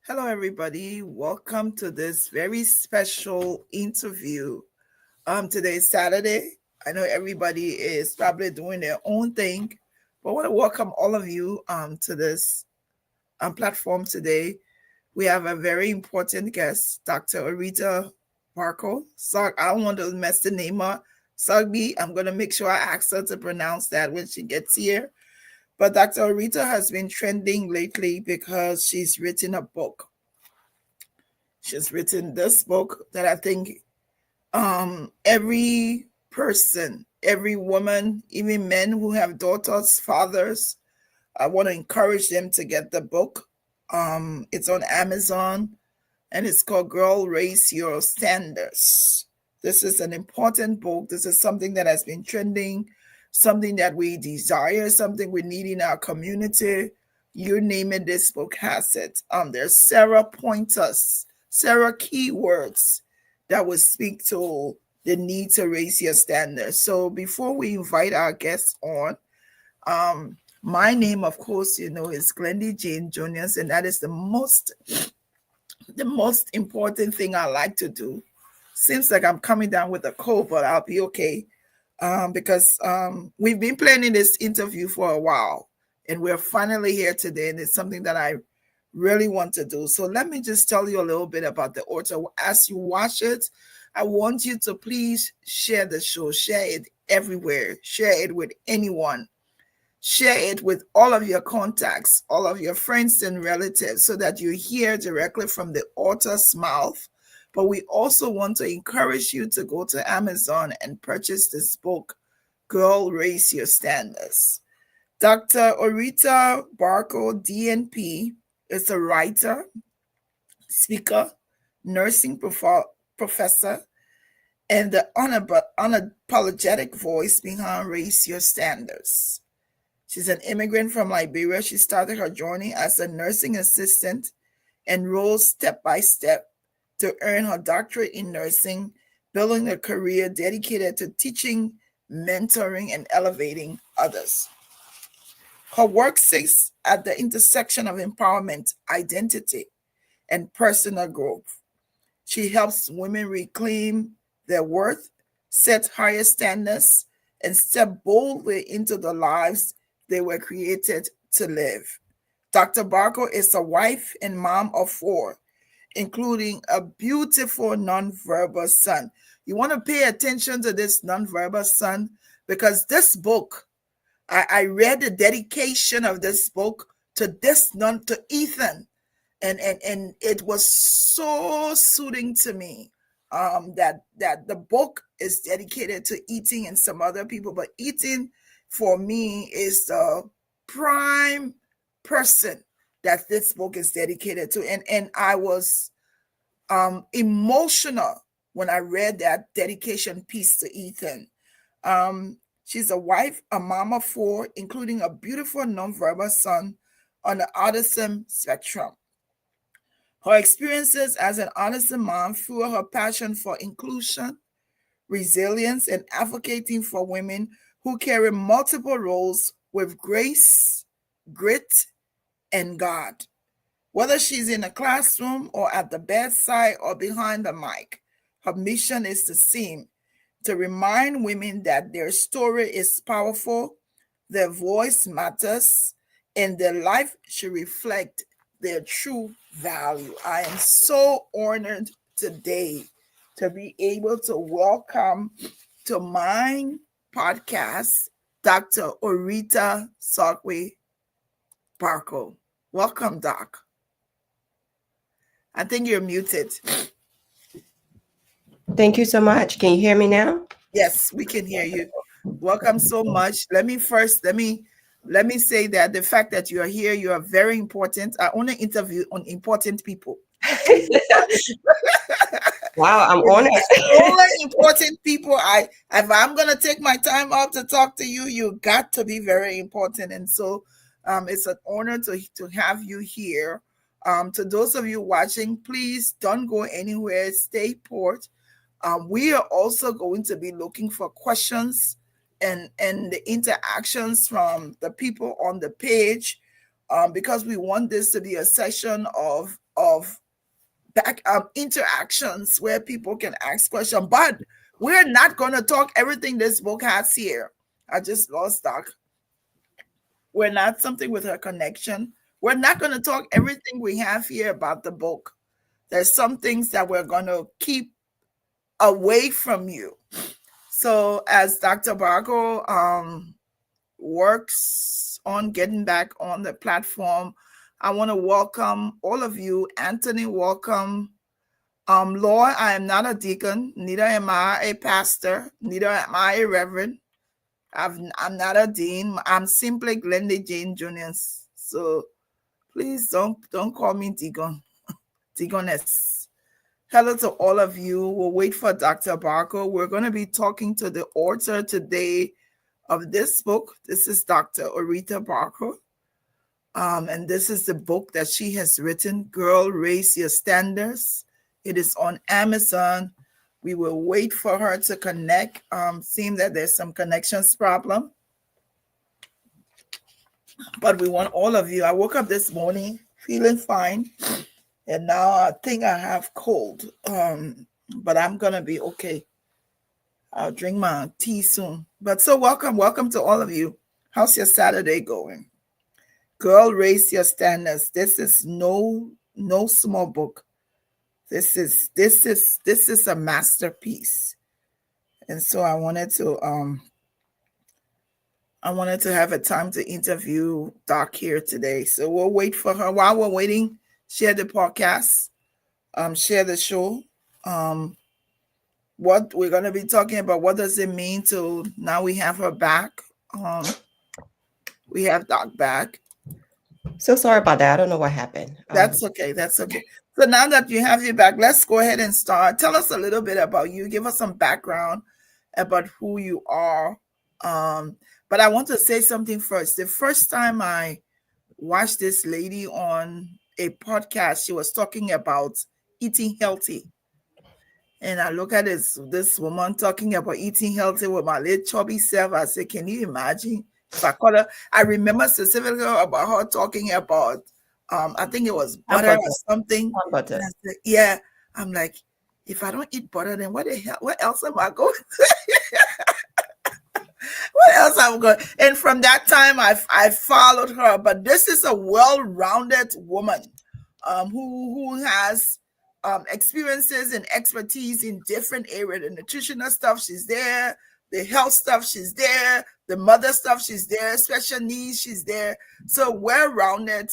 Hello, everybody. Welcome to this very special interview. Today is Saturday. I know everybody is probably doing their own thing, but I want to welcome all of you to this platform today. We have a very important guest, Dr. Oretha Barko. So I don't want to mess the name up. Sogbie. I'm going to make sure I ask her to pronounce that when she gets here. But Dr. Oretha has been trending lately because she's written a book. She's written this book that I think every person, every woman, even men who have daughters, fathers, I want to encourage them to get the book. It's on Amazon and it's called Girl Raise Your Standards. This is an important book. This is something that has been trending, something that we desire, something we need in our community. You name it, this book has it. There's several pointers, several keywords that will speak to the need to raise your standards. So before we invite our guests on, my name, of course, is Glendy Jane Juniors, and that is the most important thing I like to do. Seems like I'm coming down with a cold, but I'll be okay. Because we've been planning this interview for a while, and we're finally here today, and it's something that I really want to do. So let me just tell you a little bit about the author. As you watch it, I want you to please share the show, share it everywhere, share it with anyone, share it with all of your contacts, all of your friends and relatives, so that you hear directly from the author's mouth. But we also want to encourage you to go to Amazon and purchase this book, Girl Raise Your Standards. Dr. Oretha Barko, DNP, is a writer, speaker, nursing professor, and the unapologetic voice behind Raise Your Standards. She's an immigrant from Liberia. She started her journey as a nursing assistant and rose step by step to earn her doctorate in nursing, building a career dedicated to teaching, mentoring, and elevating others. Her work sits at the intersection of empowerment, identity, and personal growth. She helps women reclaim their worth, set higher standards, and step boldly into the lives they were created to live. Dr. Barko is a wife and mom of 4, including a beautiful nonverbal son. You want to pay attention to this nonverbal son because this book, I read the dedication of this book to Ethan, and it was so soothing to me that the book is dedicated to Eating and some other people, but Eating for me is the prime person that this book is dedicated to, and I was emotional when I read that dedication piece to Ethan. She's a wife, a mom of 4, including a beautiful nonverbal son on the autism spectrum. Her experiences as an autism mom fuel her passion for inclusion, resilience, and advocating for women who carry multiple roles with grace, grit, and God. Whether she's in a classroom or at the bedside or behind the mic, her mission is the same: to remind women that their story is powerful, their voice matters, and their life should reflect their true value. I am so honored today to be able to welcome to my podcast Dr. Oretha Sogbie-Berko. Welcome, Doc. I think you're muted. Thank you so much. Can you hear me now? Yes, we can hear you. Welcome so much. Let me say that the fact that you are here, you are very important. I only interview on important people. Wow, I'm honored. Only important people. If I'm gonna take my time out to talk to you, you got to be very important. And so it's an honor to have you here. To those of you watching, please don't go anywhere. Stay put. We are also going to be looking for questions and the interactions from the people on the page, because we want this to be a session of of back interactions where people can ask questions. But we're not going to talk everything this book has here. I just lost Doc. We're not something with her connection. We're not going to talk everything we have here about the book. There's some things that we're going to keep away from you. So as Dr. Barko works on getting back on the platform, I want to welcome all of you. Anthony, welcome. Lord, I am not a deacon, neither am I a pastor, neither am I a reverend. I'm not a dean. I'm simply Glenda Jane Jr. So please don't call me deacon, deaconess. Hello to all of you. We'll wait for Dr. Barko. We're going to be talking to the author today of this book. This is Dr. Oretha Barko. And this is the book that she has written, Girl, Raise Your Standards. It is on Amazon. We will wait for her to connect. Seems that there's some connections problem. But we want all of you. I woke up this morning feeling fine. And now I think I have cold. But I'm going to be okay. I'll drink my tea soon. But so welcome to all of you. How's your Saturday going? Girl, Raise Your Standards. This is no small book. This is a masterpiece. And so I wanted to have a time to interview Doc here today. So we'll wait for her. While we're waiting, share the podcast, share the show. What we're going to be talking about, what does it mean to now we have her back? We have Doc back. So sorry about that. I don't know what happened. That's okay. That's okay. So now that you have you back, let's go ahead and start. Tell us a little bit about you. Give us some background about who you are. But I want to say something first. The first time I watched this lady on a podcast, she was talking about eating healthy. And I look at this woman talking about eating healthy with my little chubby self. I said, can you imagine? If I call her, I remember specifically about her talking about, I think it was butter or something. Butter. And I said, yeah. I'm like, if I don't eat butter, then what the hell? What else am I going to? What else I'm going? And from that time, I followed her. But this is a well-rounded woman who has experiences and expertise in different areas. The nutritional stuff, she's there. The health stuff, she's there. The mother stuff, she's there. Special needs, she's there. So well-rounded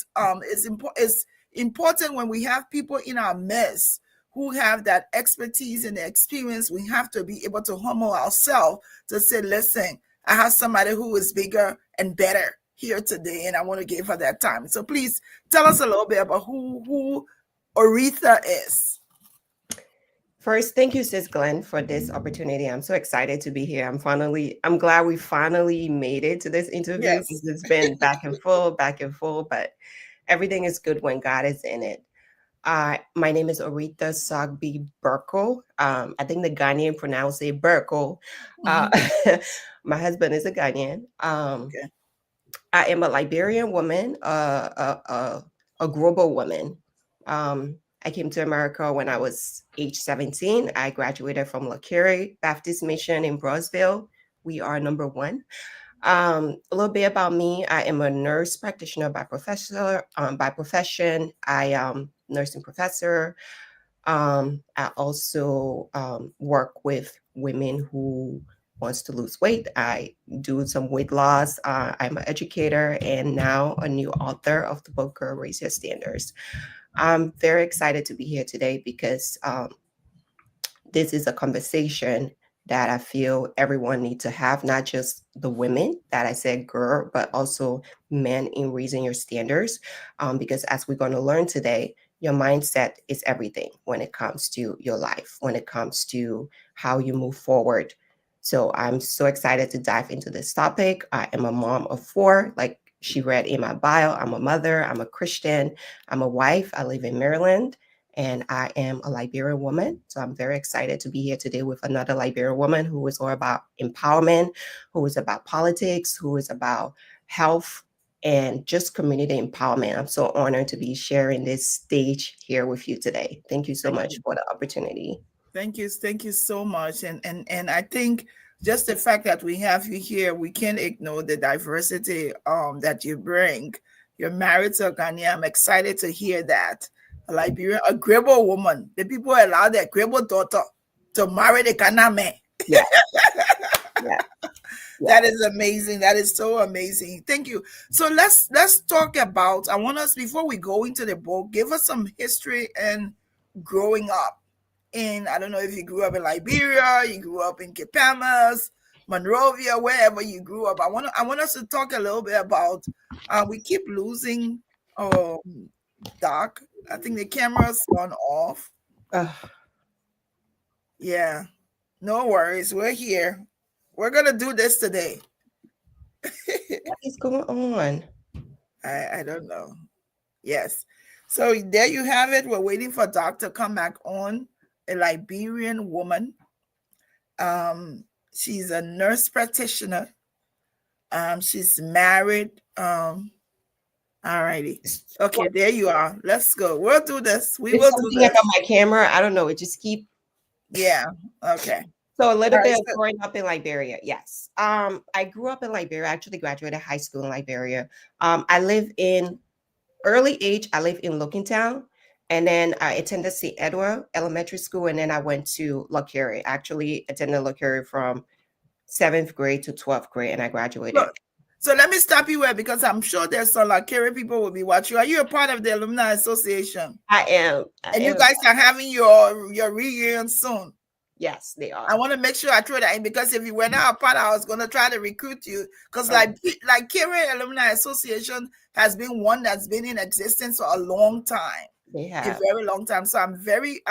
is important when we have people in our midst who have that expertise and the experience. We have to be able to humble ourselves to say, listen, I have somebody who is bigger and better here today, and I want to give her that time. So please tell us a little bit about who Oretha is. First, thank you, Sis Glenn, for this opportunity. I'm so excited to be here. I'm glad we finally made it to this interview. Yes. Because it's been back and forth, but everything is good when God is in it. My name is Oretha Sogbie-Berko. I think the Ghanaian pronounce it Berko. My husband is a Ghanaian. Okay. I am a Liberian woman, a global woman. I came to America when I was age 17. I graduated from La Curie Baptist Mission in Brownsville. We are number one. A little bit about me. I am a nurse practitioner by profession. I am nursing professor. I also work with women who wants to lose weight. I do some weight loss. I'm an educator and now a new author of the book, Girl, Raise Your Standards. I'm very excited to be here today because this is a conversation that I feel everyone needs to have, not just the women that I said girl, but also men in raising your standards. Because as we're going to learn today, your mindset is everything when it comes to your life, when it comes to how you move forward. So I'm so excited to dive into this topic. I am a mom of 4, like she read in my bio. I'm a mother, I'm a Christian, I'm a wife. I live in Maryland. And I am a Liberian woman. So I'm very excited to be here today with another Liberian woman who is all about empowerment, who is about politics, who is about health, and just community empowerment. I'm so honored to be sharing this stage here with you today. Thank you so Thank much you. for the opportunity. Thank you so much. And I think just the fact that we have you here, we can't ignore the diversity that you bring. You're married to a Ghanaian. I'm excited to hear that. A Liberian, a Grebo woman. The people allow their Grebo daughter to marry the Ghana man. Yeah, yeah, That yes. is amazing. That is so amazing. Thank you. So let's talk about. I want us, before we go into the book, give us some history and growing up in. I don't know if you grew up in Liberia, you grew up in Kepamas, Monrovia, wherever you grew up. I want us to talk a little bit about. We keep losing. Doc. I think the camera's gone off. Yeah. No worries. We're here. We're gonna do this today. What is going on? I don't know. Yes. So there you have it. We're waiting for Doc to come back on. A Liberian woman. She's a nurse practitioner. She's married. All righty. Okay, there you are. Let's go. We'll do this. We It's will do something this. about my camera. I don't know. It just keep. Yeah. Okay. So a All little right. bit of So, growing up in Liberia. Yes. I grew up in Liberia. I actually graduated high school in Liberia. I live in early age. I live in Lookingtown, and then I attended St. Edward Elementary School, and then I went to La Curie. I actually attended La Curie from 7th grade to 12th grade, and I so, graduated. so let me stop you there because I'm sure there's some like Carrie people will be watching. Are you a part of the Alumni Association? I am. I And you am. guys are having your reunion soon. Yes, they I are. want to make sure I throw that in because if you were not a part, I was going to try to recruit you because Oh, like Karen Alumni Association has been one that's been in existence for a long time, they a have. very long time. So I'm very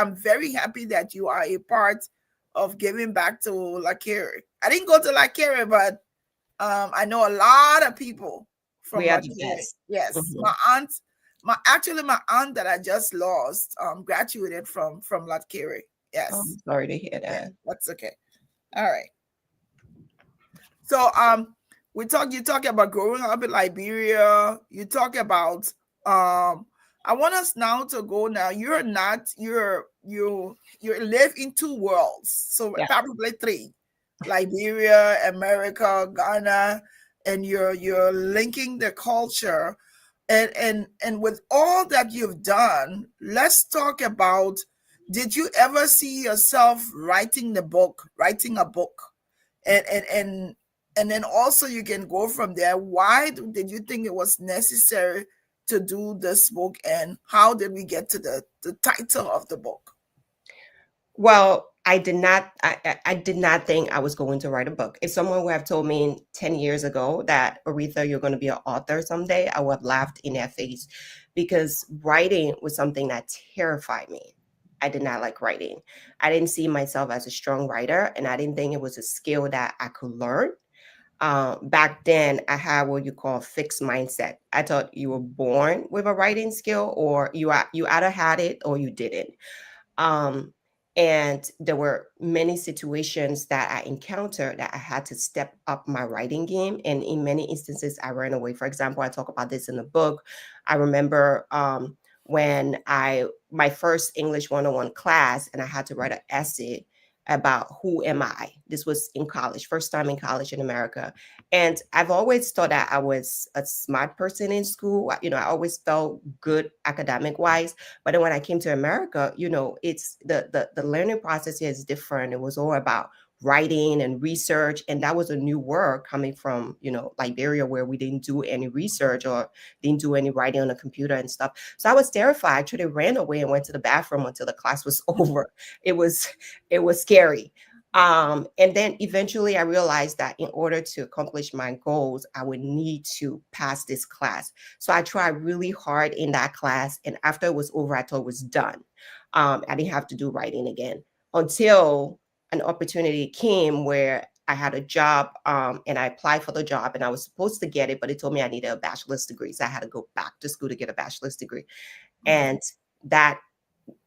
happy that you are a part of giving back to La Kere. I didn't go to La Kere, but I know a lot of people from We are La the Kere. best. Yes, Mhm. my aunt that I just lost graduated from La Kere. Oh, Yes, I'm sorry to hear yeah, that. that's okay. All right. So you talk about growing up in Liberia. You talk about I want us now to go now. You're not you live in two worlds. So Yeah. probably three. Liberia, America, Ghana, and you're linking the culture. And with all that you've done, let's talk about, did you ever see yourself writing a book? And then also you can go from there. Why did you think it was necessary to do this book, and how did we get to the title of the book? Well, I did not think I was going to write a book. If someone would have told me 10 years ago that, Oretha, you're going to be an author someday, I would have laughed in their face because writing was something that terrified me. I did not like writing. I didn't see myself as a strong writer, and I didn't think it was a skill that I could learn. Back then, I had what you call fixed mindset. I thought you were born with a writing skill, or you either had it or you didn't. Um, and there were many situations that I encountered that I had to step up my writing game. And in many instances, I ran away. For example, I talk about this in the book. I remember when my first English 101 class, and I had to write an essay about who am I. This was in college, first time in college in America. And I've always thought that I was a smart person in school. I always felt good academic wise. But then when I came to America, it's the learning process here is different. It was all about writing and research, and that was a new word coming from Liberia, where we didn't do any research or didn't do any writing on a computer and stuff. So I was terrified. I actually ran away and went to the bathroom until the class was over. It was scary. And then eventually I realized that in order to accomplish my goals, I would need to pass this class. So I tried really hard in that class. And after it was over, I thought it was done. I didn't have to do writing again until an opportunity came where I had a job, and I applied for the job, and I was supposed to get it, but it told me I needed a bachelor's degree. So I had to go back to school to get a bachelor's degree. Mhm. And that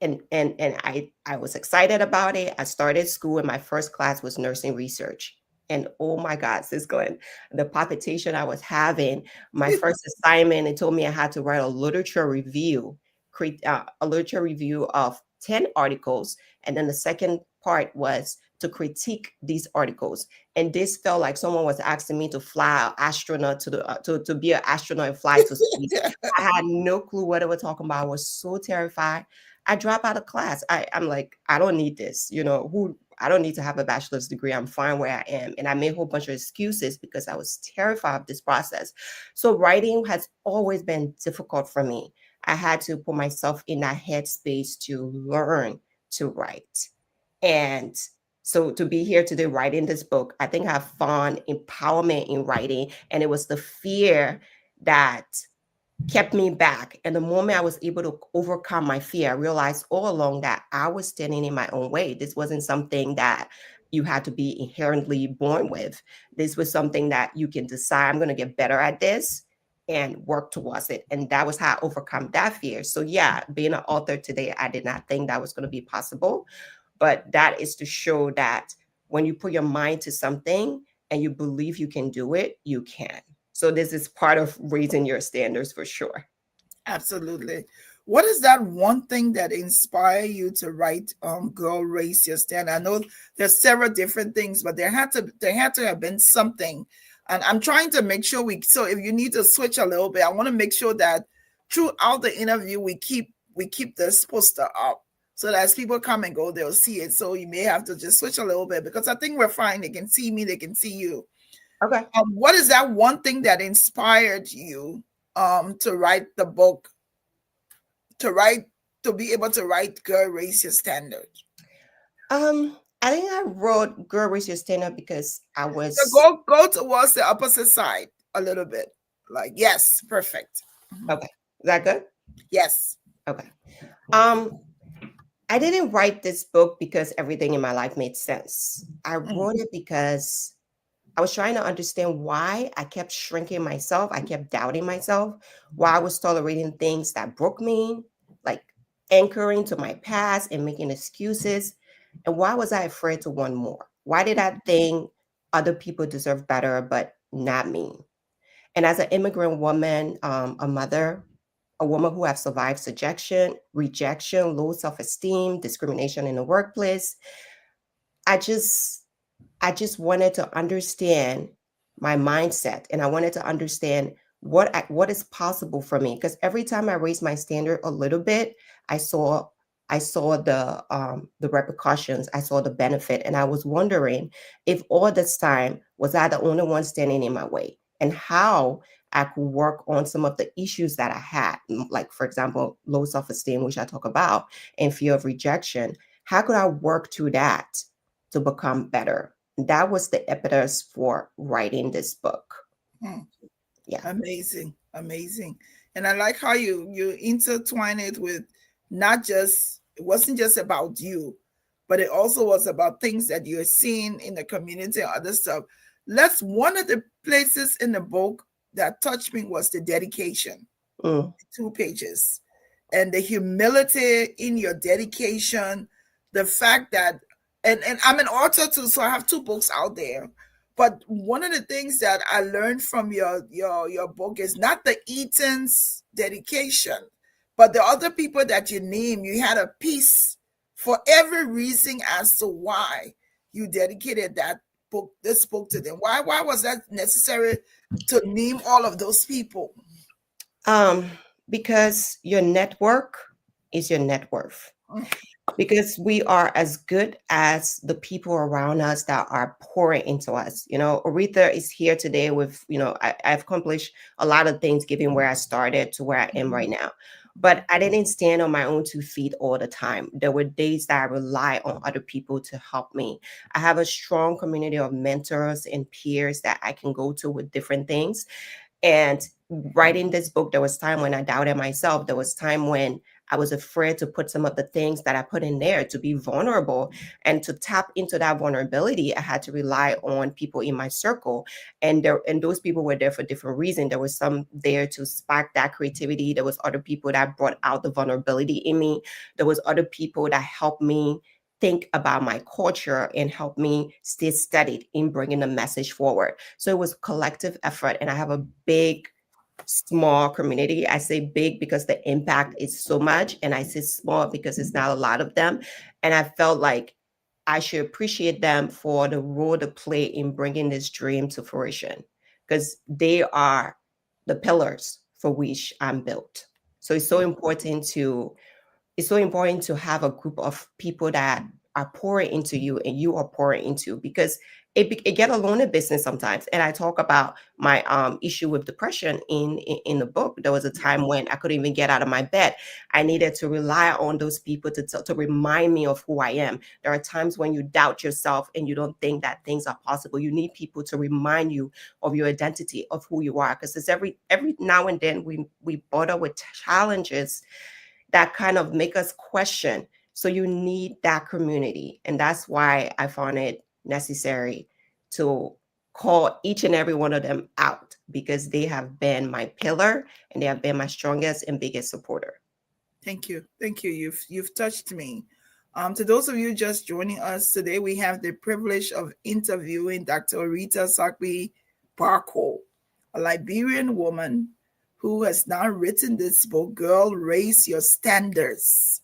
and I was excited about it. I started school, and my first class was nursing research. And oh my God, Sis Glenn, the palpitation I was having, my first assignment, it told me I had to write a literature review, create a literature review of 10 articles. And then the second part was to critique these articles. And this felt like someone was asking me to fly an astronaut to be an astronaut and fly to space. I had no clue what they were talking about. I was so terrified. I dropped out of class. I'm like, I don't need this. I don't need to have a bachelor's degree. I'm fine where I am. And I made a whole bunch of excuses because I was terrified of this process. So writing has always been difficult for me. I had to put myself in that headspace to learn to write. And so to be here today writing this book, I think I found empowerment in writing. And it was the fear that kept me back. And the moment I was able to overcome my fear, I realized all along that I was standing in my own way. This wasn't something that you had to be inherently born with. This was something that you can decide, I'm going to get better at this and work towards it. And that was how I overcome that fear. So yeah, being an author today, I did not think that was going to be possible. But that is to show that when you put your mind to something and you believe you can do it, you can. So this is part of raising your standards for sure. Absolutely. What is that one thing that inspired you to write Girl Raise Your Stand? I know there's several different things, but there had to have been something. And I'm trying to make sure so if you need to switch a little bit, I want to make sure that throughout the interview we keep this poster up so that as people come and go, they'll see it. So you may have to just switch a little bit because I think we're fine. They can see me, they can see you. Okay. What is that one thing that inspired you to write the book, to be able to write Girl Raise Your Standard? I think I wrote Girl Raise Your Standard because I was So go towards the opposite side a little bit. Like, yes, perfect. Okay. Is that good? Yes. Okay. I didn't write this book because everything in my life made sense. I wrote it because I was trying to understand why I kept shrinking myself. I kept doubting myself, why I was tolerating things that broke me, like anchoring to my past and making excuses. And why was I afraid to want more? Why did I think other people deserve better, but not me? And as an immigrant woman, a mother, a woman who have survived rejection, low self-esteem, discrimination in the workplace, I just wanted to understand my mindset, and I wanted to understand what is possible for me. Because every time I raised my standard a little bit, I saw the repercussions, I saw the benefit, and I was wondering if all this time was I the only one standing in my way, and how I could work on some of the issues that I had, like for example, low self-esteem, which I talk about, and fear of rejection. How could I work through that to become better? That was the impetus for writing this book. Yeah. Amazing. And I like how you intertwine it with it wasn't just about you, but it also was about things that you're seeing in the community and other stuff. One of the places in the book that touched me was the dedication. 2 pages. And the humility in your dedication, the fact that and I'm an author too, so I have 2 books out there. But one of the things that I learned from your book is not the Eaton's dedication, but the other people that you name. You had a piece for every reason as to why you dedicated this book to them. Why was that necessary to name all of those people? Because your network is your net worth. Because we are as good as the people around us that are pouring into us. Oretha is here today with, I've accomplished a lot of things given where I started to where I am right now. But I didn't stand on my own 2 feet all the time. There were days that I rely on other people to help me. I have a strong community of mentors and peers that I can go to with different things. And writing this book, there was time when I doubted myself. There was time when I was afraid to put some of the things that I put in there, to be vulnerable. And to tap into that vulnerability, I had to rely on people in my circle. And those people were there for different reasons. There was some there to spark that creativity. There was other people that brought out the vulnerability in me. There was other people that helped me think about my culture and help me stay steady in bringing the message forward. So it was collective effort, and I have a big, small community. I say big because the impact is so much, and I say small because it's not a lot of them. And I felt like I should appreciate them for the role to play in bringing this dream to fruition, because they are the pillars for which I'm built. So it's so important to have a group of people that are pouring into you and you are pouring into, because it get alone in business sometimes. And I talk about my issue with depression in the book. There was a time when I couldn't even get out of my bed. I needed to rely on those people to remind me of who I am. There are times when you doubt yourself and you don't think that things are possible. You need people to remind you of your identity, of who you are, because it's every now and then we bother with challenges that kind of make us question. So you need that community. And that's why I found it necessary to call each and every one of them out, because they have been my pillar and they have been my strongest and biggest supporter. Thank you. Thank you. You've touched me. To those of you just joining us today, we have the privilege of interviewing Dr. Oretha Sogbie-Berko, a Liberian woman who has now written this book, Girl, Raise Your Standards.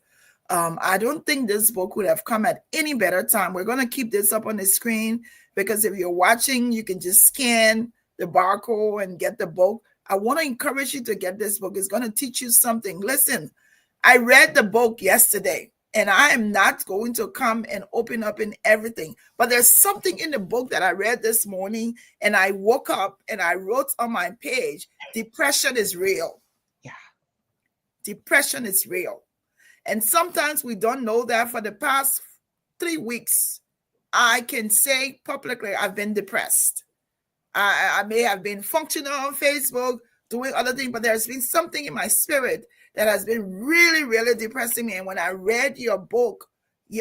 I don't think this book would have come at any better time. We're going to keep this up on the screen, because if you're watching, you can just scan the barcode and get the book. I want to encourage you to get this book. It's going to teach you something. Listen, I read the book yesterday, and I am not going to come and open up in everything, but there's something in the book that I read this morning, and I woke up and I wrote on my page, depression is real. Yeah. Depression is real. And sometimes we don't know that. For the past 3 weeks, I can say publicly, I've been depressed. I may have been functional on Facebook, doing other things, but there's been something in my spirit that has been really, really depressing me. And when I read your book,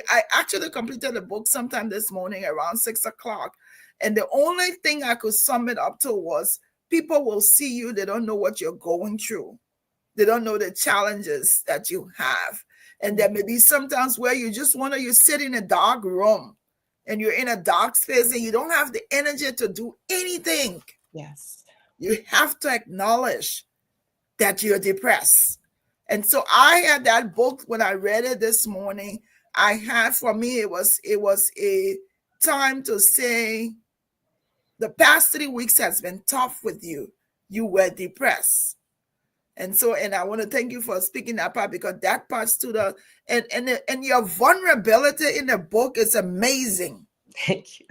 I actually completed the book sometime this morning around 6 o'clock. And the only thing I could sum it up to was, people will see you. They don't know what you're going through. They don't know the challenges that you have. And there may be sometimes where you sit in a dark room and you're in a dark space and you don't have the energy to do anything. Yes. You have to acknowledge that you're depressed. And so I had that book when I read it this morning. For me, it was a time to say, the past 3 weeks has been tough with you. You were depressed. And I want to thank you for speaking that part, because that part stood out. And your vulnerability in the book is amazing. Thank you.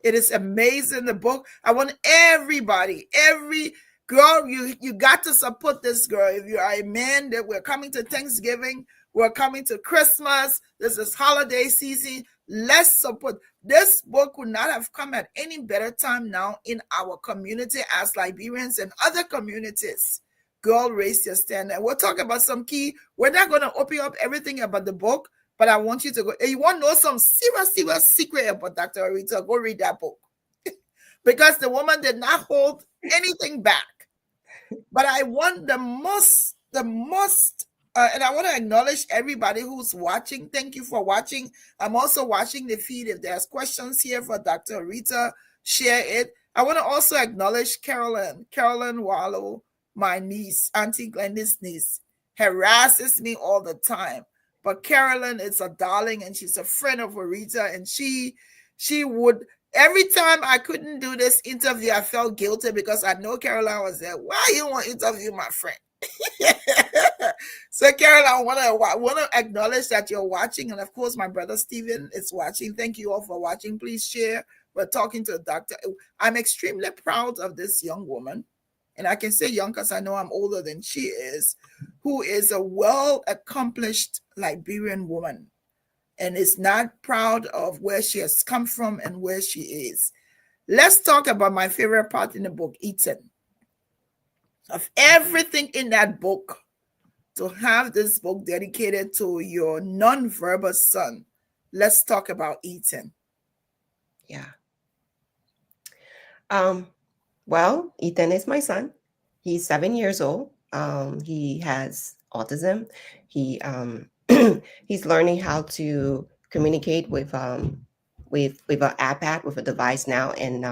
It is amazing, the book. I want everybody, every girl, you got to support this girl. If you are a man, that we're coming to Thanksgiving, we're coming to Christmas, this is holiday season. Let's support. This book would not have come at any better time now in our community as Liberians and other communities. Girl, Raise Your Standard. We'll talk about some key. We're not going to open up everything about the book, but I want you to go. If you want to know some serious secret about Dr. Oretha, go read that book. Because the woman did not hold anything back. But I want the most, and I want to acknowledge everybody who's watching. Thank you for watching. I'm also watching the feed. If there's questions here for Dr. Oretha, share it. I want to also acknowledge Carolyn Wallow, my niece, Auntie Glenda's niece, harasses me all the time. But Carolyn is a darling, and she's a friend of Oretha, and she would, every time I couldn't do this interview, I felt guilty, because I know Caroline was there. Why you want to interview my friend? So Caroline, I want to acknowledge that you're watching, and of course my brother Stephen is watching. Thank you all for watching. Please share. We're talking to a doctor. I'm extremely proud of this young woman. And I can say young because I know I'm older than she is, who is a well-accomplished Liberian woman and is not proud of where she has come from and where she is. Let's talk about my favorite part in the book, eating. Of everything in that book, to have this book dedicated to your nonverbal son, let's talk about eating. Yeah. Well, Ethan is my son. He's 7 years old. He has autism. He he's learning how to communicate with an iPad, with a device now, and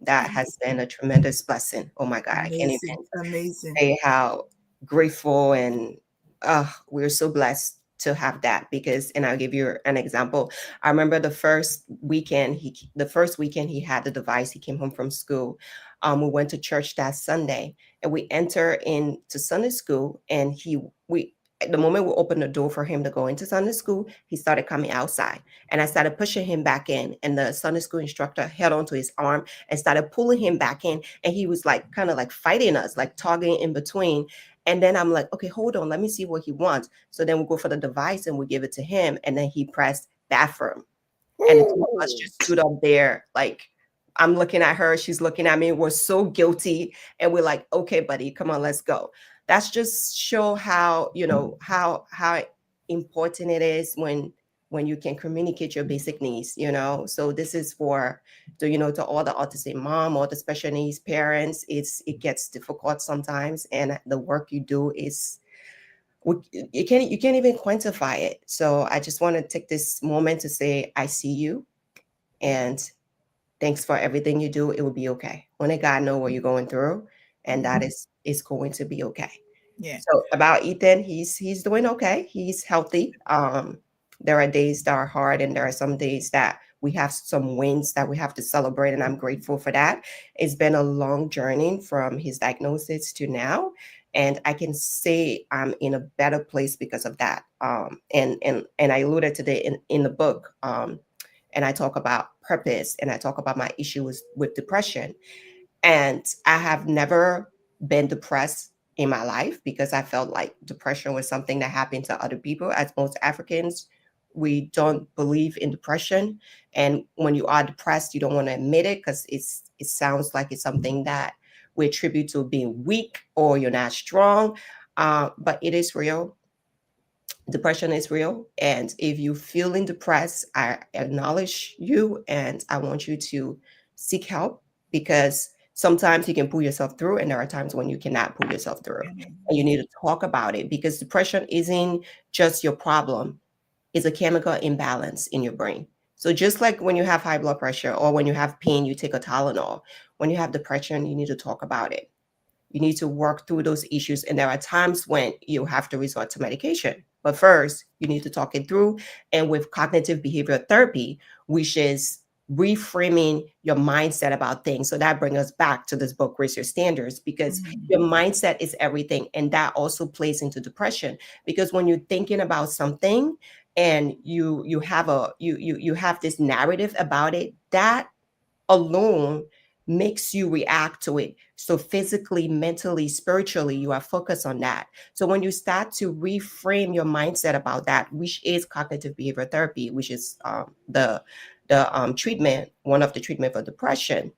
that has been a tremendous blessing. Oh my God, I can't Amazing, even amazing. say how grateful and we're so blessed to have that. Because, and I'll give you an example. I remember the first weekend he had the device, he came home from school. We went to church that Sunday, and we enter into Sunday school, and we at the moment we opened the door for him to go into Sunday school, he started coming outside, and I started pushing him back in, and the Sunday school instructor held onto his arm and started pulling him back in, and he was like kind of like fighting us, like toggling in between. And then I'm like, okay, hold on, let me see what he wants. So then we go for the device and we give it to him, and then he pressed bathroom, and the two of us Ooh. just stood up there, like, I'm looking at her, she's looking at me. We're so guilty. And we're like, okay, buddy, come on, let's go. That's just show how, how important it is when you can communicate your basic needs. So this is for to all the autistic mom or the special needs parents. It gets difficult sometimes, and the work you do is you can't even quantify it. So I just want to take this moment to say I see you, and thanks for everything you do. It will be okay. Only God know what you're going through, and that is going to be okay. Yeah. So about Ethan, he's doing okay. He's healthy. There are days that are hard, and there are some days that we have some wins that we have to celebrate, and I'm grateful for that. It's been a long journey from his diagnosis to now, and I can say I'm in a better place because of that. And I alluded to it in the book. And I talk about purpose, and I talk about my issues with depression. And I have never been depressed in my life because I felt like depression was something that happened to other people. As most Africans, we don't believe in depression. And when you are depressed, you don't want to admit it because it sounds like it's something that we attribute to being weak or you're not strong. But it is real. Depression is real. And if you're feeling depressed, I acknowledge you and I want you to seek help, because sometimes you can pull yourself through and there are times when you cannot pull yourself through. And you need to talk about it, because depression isn't just your problem, it's a chemical imbalance in your brain. So just like when you have high blood pressure or when you have pain, you take a Tylenol. When you have depression, you need to talk about it. You need to work through those issues. And there are times when you have to resort to medication. But first, you need to talk it through. And with cognitive behavioral therapy, which is reframing your mindset about things. So that brings us back to this book, Raise Your Standards, because your mindset is everything. And that also plays into depression. Because when you're thinking about something and you have you have this narrative about it, that alone makes you react to it. So physically, mentally, spiritually, you are focused on that. So when you start to reframe your mindset about that, which is cognitive behavioral therapy, which is the treatment, one of the treatment for depression.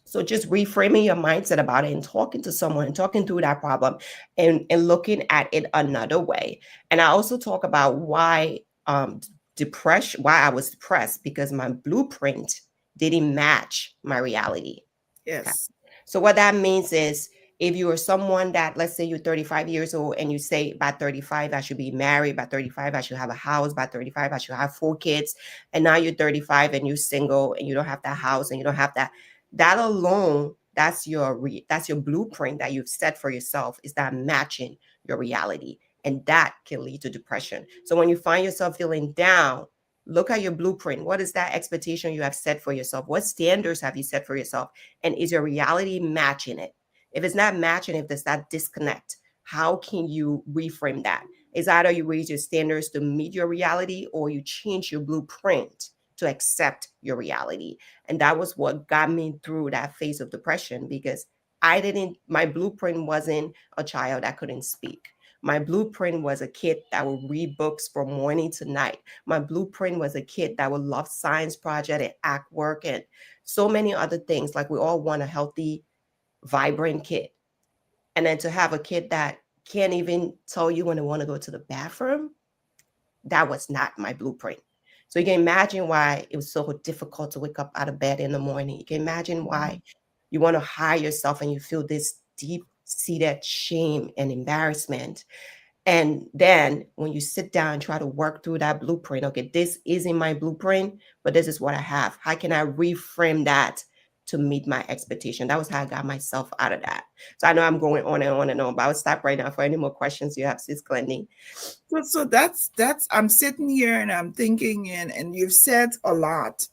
So just reframing your mindset about it and talking to someone and talking through that problem and looking at it another way. And I also talk about why I was depressed, because my blueprint didn't match my reality. Okay. Yes. So what that means is, if you are someone that, let's say you're 35 years old and you say by 35 I should be married, by 35 I should have a house, by 35 I should have 4 kids, and now you're 35 and you're single and you don't have that house and you don't have that alone, that's your blueprint that you've set for yourself, is that matching your reality, and that can lead to depression. So when you find yourself feeling down, look at your blueprint. What is that expectation you have set for yourself? What standards have you set for yourself? And is your reality matching it? If it's not matching, if there's that disconnect, how can you reframe that? Is either you raise your standards to meet your reality, or you change your blueprint to accept your reality. And that was what got me through that phase of depression, because my blueprint wasn't a child that couldn't speak. My blueprint was a kid that would read books from morning to night. My blueprint was a kid that would love science project and act work and so many other things. Like, we all want a healthy, vibrant kid. And then to have a kid that can't even tell you when they want to go to the bathroom, that was not my blueprint. So you can imagine why it was so difficult to wake up out of bed in the morning. You can imagine why you want to hire yourself and you feel this deep seated shame and embarrassment. And then when you sit down and try to work through that blueprint, okay, this isn't my blueprint, but this is what I have. How can I reframe that to meet my expectation? That was how I got myself out of that. So I know I'm going on and on and on, but I'll stop right now for any more questions you have, Sis Glendy. So that's I'm sitting here and I'm thinking, and you've said a lot,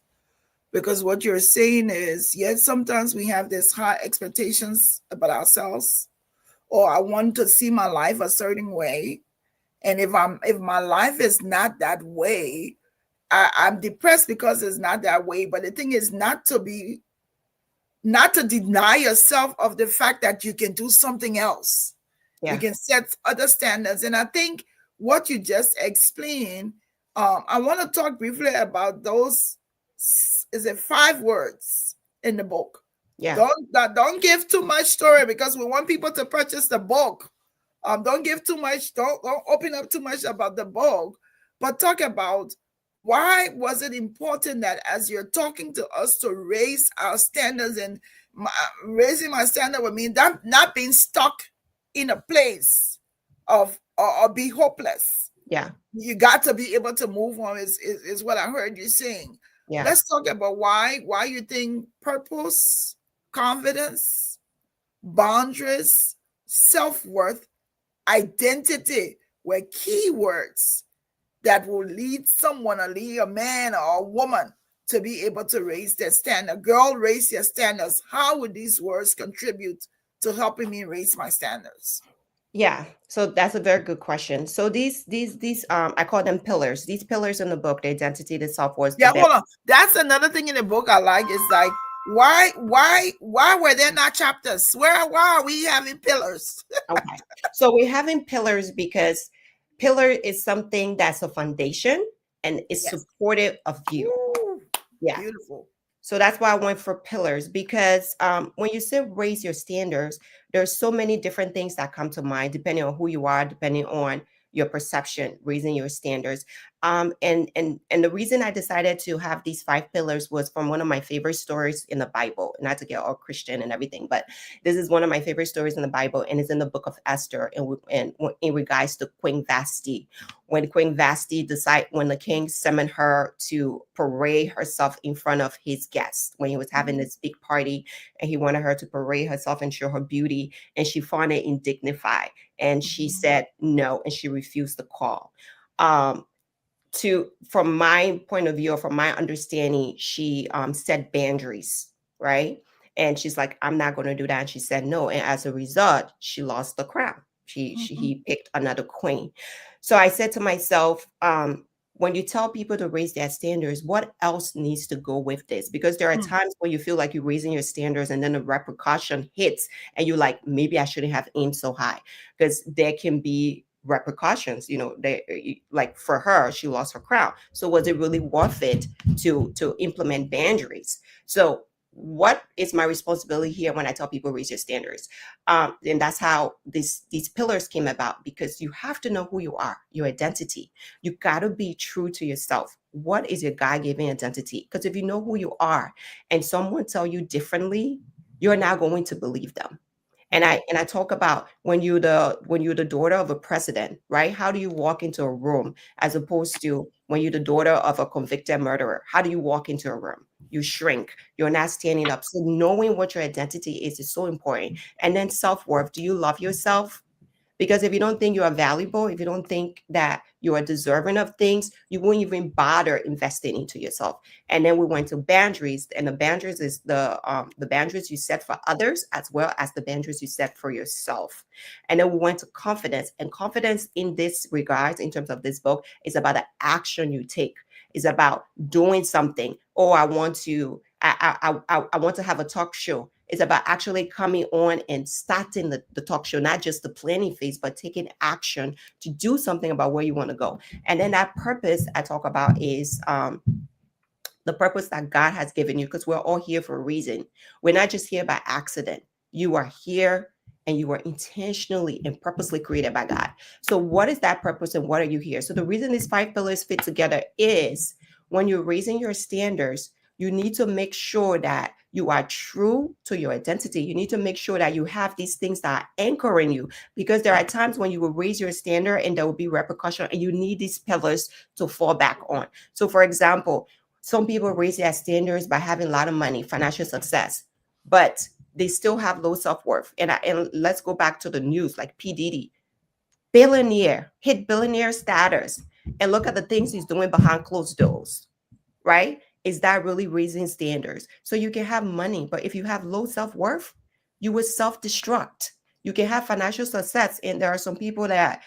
because what you're saying is, yes, sometimes we have this high expectations about ourselves, or I want to see my life a certain way. And if my life is not that way, I'm depressed because it's not that way. But the thing is not to deny yourself of the fact that you can do something else. Yeah. You can set other standards. And I think what you just explained, I want to talk briefly about those, is it 5 words in the book? Yeah. Don't give too much story, because we want people to purchase the book. Don't give too much, don't open up too much about the book, but talk about why was it important that as you're talking to us to raise our standards. And raising my standard would mean that not being stuck in a place of or be hopeless. Yeah. You got to be able to move on, is what I heard you saying. Yeah. Let's talk about why you think purpose, confidence, boundaries, self-worth, identity were keywords that will lead someone, or lead a man or a woman, to be able to raise their standard. Girl, raise your standards. How would these words contribute to helping me raise my standards? Yeah, so that's a very good question. So these I call them pillars. These pillars in the book, the identity, the self-worth, Yeah, hold on. That's another thing in the book I like, is like, why were there not chapters? Why are we having pillars? Okay. So we're having pillars because pillar is something that's a foundation and is Yes. supportive of you. Ooh, Yeah. beautiful. So that's why I went for pillars, because when you say raise your standards, there's so many different things that come to mind depending on who you are, depending on your perception, raising your standards. And the reason I decided to have these 5 pillars was from one of my favorite stories in the Bible. Not to get all Christian and everything, but this is one of my favorite stories in the Bible, and it's in the book of Esther, and in regards to Queen Vashti. When Queen Vashti when the king summoned her to parade herself in front of his guests, when he was having this big party, and he wanted her to parade herself and show her beauty, and she found it indignified, and she said no, and she refused the call. From my point of view, or from my understanding, she set boundaries, right? And she's like, I'm not going to do that. And she said no. And as a result, she lost the crown. He picked another queen. So I said to myself, when you tell people to raise their standards, what else needs to go with this? Because there are times when you feel like you're raising your standards and then the repercussion hits and you're like, maybe I shouldn't have aimed so high, because there can be repercussions. Like for her, she lost her crown. So was it really worth it to implement boundaries? So what is my responsibility here when I tell people raise your standards? And that's how these pillars came about, because you have to know who you are, your identity. You got to be true to yourself. What is your God-given identity? Because if you know who you are and someone tell you differently, you're not going to believe them. And I talk about when you're the daughter of a president, right? How do you walk into a room, as opposed to when you're the daughter of a convicted murderer? How do you walk into a room? You shrink. You're not standing up. So knowing what your identity is so important. And then self-worth. Do you love yourself? Because if you don't think you are valuable, if you don't think that you are deserving of things, you won't even bother investing into yourself. And then we went to boundaries, and the boundaries is the boundaries you set for others, as well as the boundaries you set for yourself. And then we went to confidence, and confidence in this regards, in terms of this book, is about the action you take. It's about doing something. Oh, I want to have a talk show. It's about actually coming on and starting the talk show, not just the planning phase, but taking action to do something about where you want to go. And then that purpose I talk about is the purpose that God has given you, because we're all here for a reason. We're not just here by accident. You are here and you are intentionally and purposely created by God. So what is that purpose and what are you here? So the reason these 5 pillars fit together is when you're raising your standards, you need to make sure that you are true to your identity. You need to make sure that you have these things that are anchoring you, because there are times when you will raise your standard and there will be repercussion, and you need these pillars to fall back on. So for example, some people raise their standards by having a lot of money, financial success, but they still have low self-worth. And let's go back to the news, like P. Diddy, billionaire, hit billionaire status, and look at the things he's doing behind closed doors, right? Is that really raising standards? So you can have money, but if you have low self-worth, you will self-destruct. You can have financial success, and there are some people that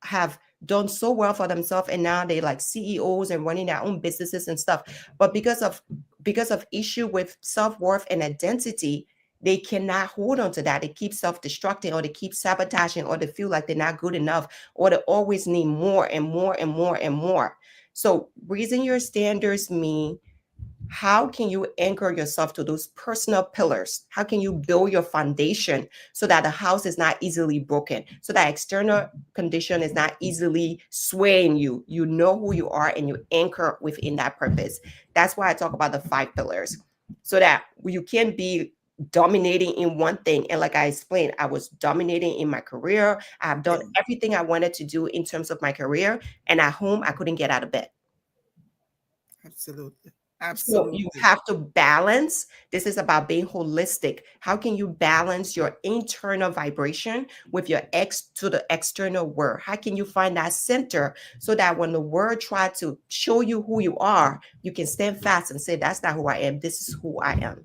have done so well for themselves, and now they like CEOs and running their own businesses and stuff. But because of issue with self-worth and identity, they cannot hold on to that. They keep self-destructing, or they keep sabotaging, or they feel like they're not good enough, or they always need more and more and more and more. So raising your standards mean, how can you anchor yourself to those personal pillars? How can you build your foundation so that the house is not easily broken, so that external condition is not easily swaying you? You know who you are, and you anchor within that purpose. That's why I talk about the 5 pillars, so that you can be dominating in one thing. And like I explained, I was dominating in my career. I've done everything I wanted to do in terms of my career, and at home I couldn't get out of bed. Absolutely. So Absolutely. you have to balance. This is about being holistic. How can you balance your internal vibration with your to the external world? How can you find that center, so that when the world tries to show you who you are, you can stand fast and say, that's not who I am. This is who I am.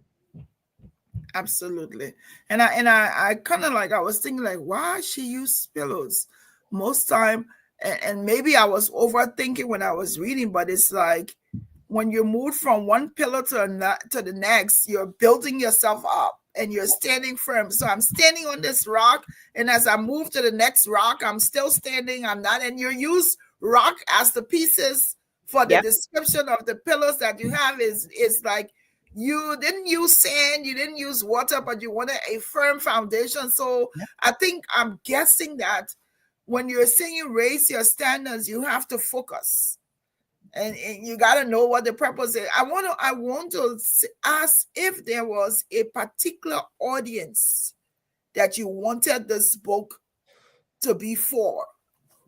Absolutely. And I kind of like, I was thinking like, why she used pillows most time, and maybe I was overthinking when I was reading, but it's like, when you move from one pillar to the next, you're building yourself up and you're standing firm. So I'm standing on this rock, and as I move to the next rock, I'm still standing. I'm not. And you use rock as the pieces for the description of the pillars that you have. Is like, you didn't use sand, you didn't use water, but you wanted a firm foundation. So I think, I'm guessing that when you're saying you raise your standards, you have to focus. And you got to know what the purpose is. I want to ask if there was a particular audience that you wanted this book to be for,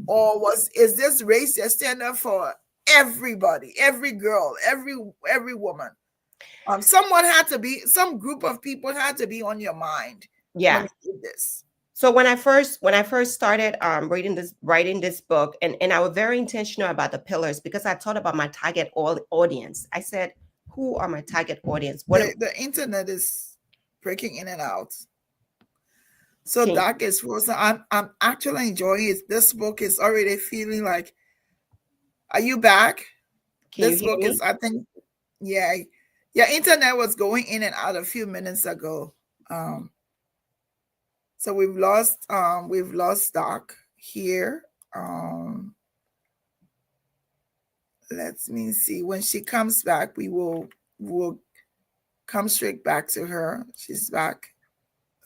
or is this raise your standard for everybody, every girl, every woman? Some group of people had to be on your mind when you did this. So when I first started writing this book, and I was very intentional about the pillars, because I thought about my target audience. I said, who are my target audience? The internet is breaking in and out. So Doc is frozen. I'm actually enjoying it. This book is already feeling like, are you back? This book is, I think, yeah. Internet was going in and out a few minutes ago. So we've lost Doc here. Let me see. When she comes back, we'll come straight back to her. She's back.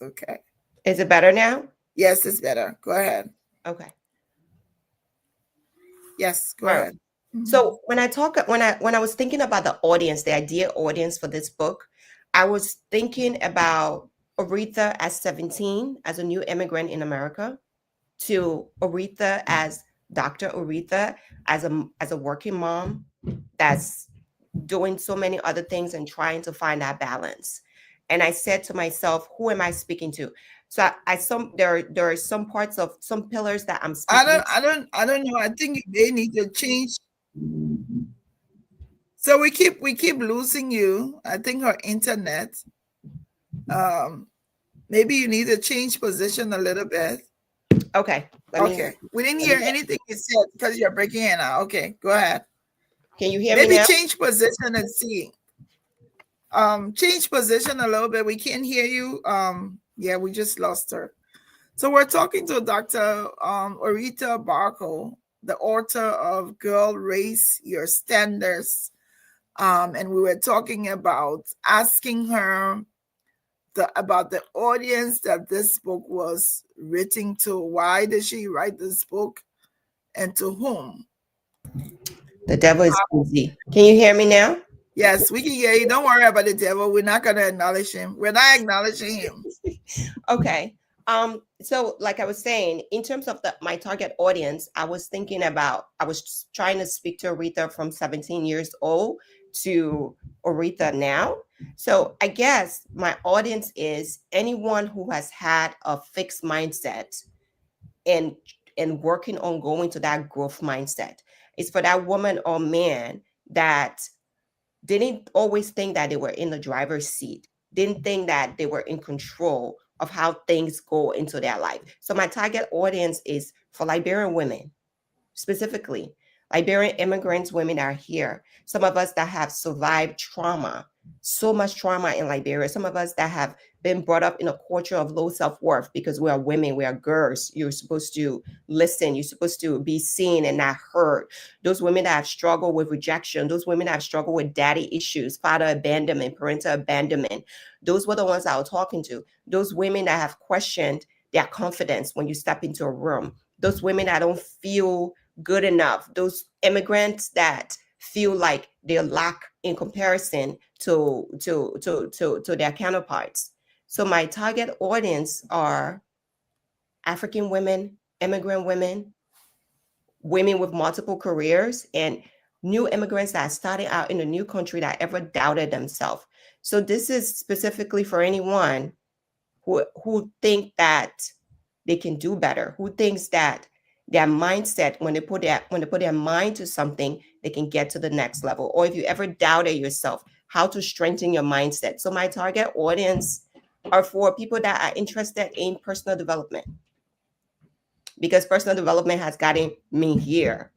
Okay. Is it better now? Yes, it's better. Go ahead. Okay. Yes, go ahead. So when I was thinking about the audience, the ideal audience for this book, I was thinking about Oretha as 17, as a new immigrant in America, to Oretha as Dr. Oretha, as a working mom that's doing so many other things and trying to find that balance. And I said to myself, who am I speaking to? So there are some parts of some pillars that I'm speaking. I don't know. I think they need to change. So we keep losing you. I think her internet. Maybe you need to change position a little bit. Okay. Okay. We didn't hear anything you said because you're breaking in now. Okay, go ahead. Can you hear me now? Maybe change position and see. Change position a little bit. We can't hear you. Yeah, we just lost her. So we're talking to Dr. Oretha Berko, the author of Girl, Raise Your Standards. And we were talking about asking her about the audience that this book was written to. Why did she write this book, and to whom? The devil is busy. Can you hear me now? Yes, we can hear you. Don't worry about the devil. We're not going to acknowledge him. We're not acknowledging him. Okay. So like I was saying, in terms of my target audience, I was trying to speak to Oretha from 17 years old to Oretha now. So I guess my audience is anyone who has had a fixed mindset and working on going to that growth mindset. It's for that woman or man that didn't always think that they were in the driver's seat, didn't think that they were in control of how things go into their life. So my target audience is for Liberian women, specifically Liberian immigrants, women that are here. Some of us that have survived trauma, so much trauma in Liberia. Some of us that have been brought up in a culture of low self-worth because we are women, we are girls. You're supposed to listen, you're supposed to be seen and not heard. Those women that have struggled with rejection, those women that have struggled with daddy issues, father abandonment, parental abandonment. Those were the ones I was talking to. Those women that have questioned their confidence when you step into a room. Those women that don't feel good enough, those immigrants that feel like they lack in comparison to their counterparts. So my target audience are African women, immigrant women, women with multiple careers, and new immigrants that started out in a new country that ever doubted themselves. So this is specifically for anyone who think that they can do better, who thinks that their mindset, when they put their mind to something, they can get to the next level. Or if you ever doubted yourself, how to strengthen your mindset. So my target audience are for people that are interested in personal development, because personal development has gotten me here.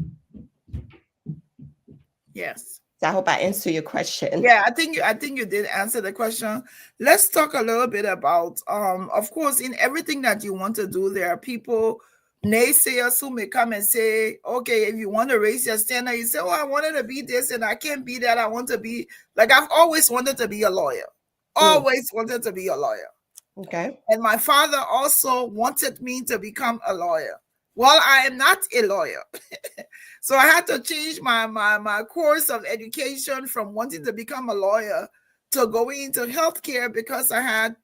Yes. So I hope I answer your question. Yeah, I think you did answer the question. Let's talk a little bit about of course, in everything that you want to do, there are people, naysayers, who may come and say, okay, if you want to raise your standard, you say, oh, I wanted to be this and I can't be that. I want to be like, I've always wanted to be a lawyer. Always wanted to be a lawyer. Okay. And my father also wanted me to become a lawyer. Well, I am not a lawyer. So I had to change my course of education from wanting to become a lawyer to going into healthcare because I had